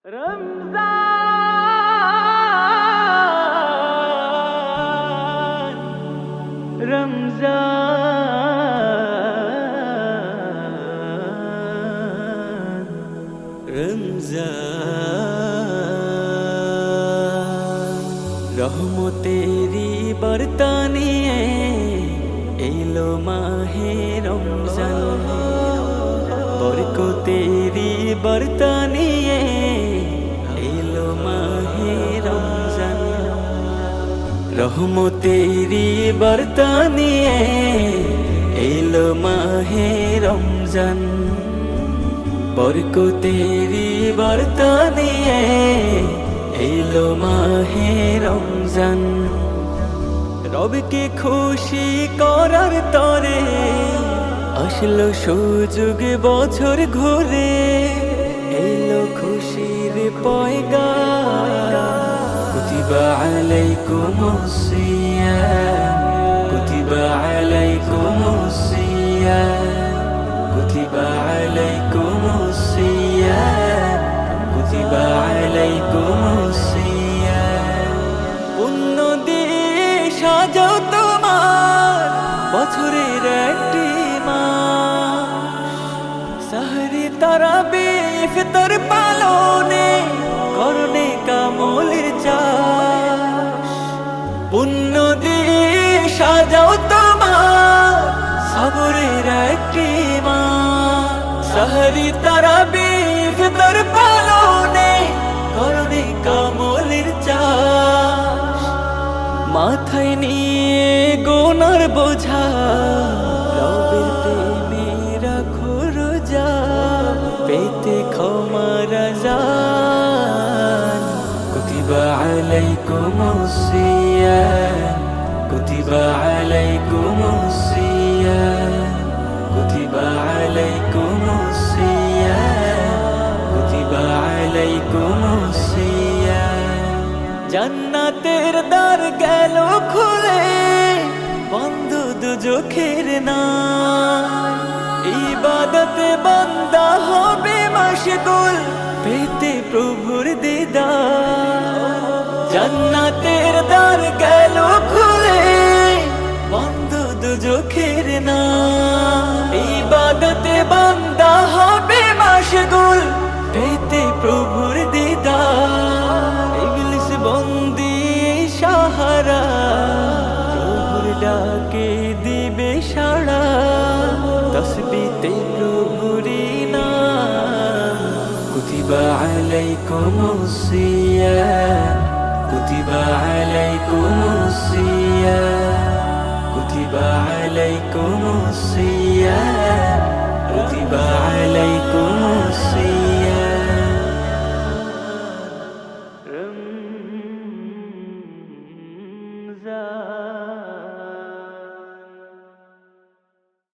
রমজান রমজান রমজান রহমতেরি বার্তা নিয়ে এলো মাহে রমজান, বরকতেরি বার্তা নিয়ে এলো মাহে রমজান। রহমতেরি বার্তা নিয়ে এলো মাহে রমজান, বরকতেরি বার্তা নিয়ে এলো মাহে রমজান। রবকে খুশি করার তরে আসলো সুযোগ বছর ঘুরে, এলো খুশির পয়গাম। কুতিবা আলাইকুমুস সিয়াম, কুতিবা আলাইকুমুস সিয়াম, কুতিবা আলাইকুমুস সিয়াম, কুতিবা আলাইকুমুস সিয়াম। পুণ্য দিয়ে সাজাও তোমার বছরের একটি মাস, সাহরি তারাবি ইফতার পালনে করনে কামলের চাষ। পুণ্য দিয়ে সাজাও তোমার সবরের একটি মাস, সাহরি তারাবি ইফতার পালনে করনে কামলের চাষ। মাথায় নিয়ে গোনার বোঝা রবের প্রেমে রাখো রোজা, পেতে ক্ষমার আযান। কুতিবা আলাইকুমুস সিয়াম, কুতিবা আলাইকুমুস সিয়াম, কুতিবা আলাইকুমুস সিয়াম, কুতিবা আলাইকুমুস সিয়াম। জান্নাতের দ্বার গেল খুলে, বন্ধ দুজখের নাম। ইবাদতে বান্দা হবে মাশগুল, পেতে প্রভুর দিদার। জান্নাতের দ্বার গেল খুলে, বন্ধ দুজখের নাম। ইবাদতে বান্দা হবে মাশগুল, পেতে প্রভুর দিদার। ইবলিস বন্দি সাহারা, প্রভুর ডাকে দিবে সাড়া। তসবিতে প্রভুরি নাম। কুতিবা আলাইকুমুস সিয়াম, কুতিবা আলাইকুমুস সিয়াম, কুতিবা আলাইকুমুস সিয়াম, কুতিবা আলাইকুমুস সিয়াম। রমজান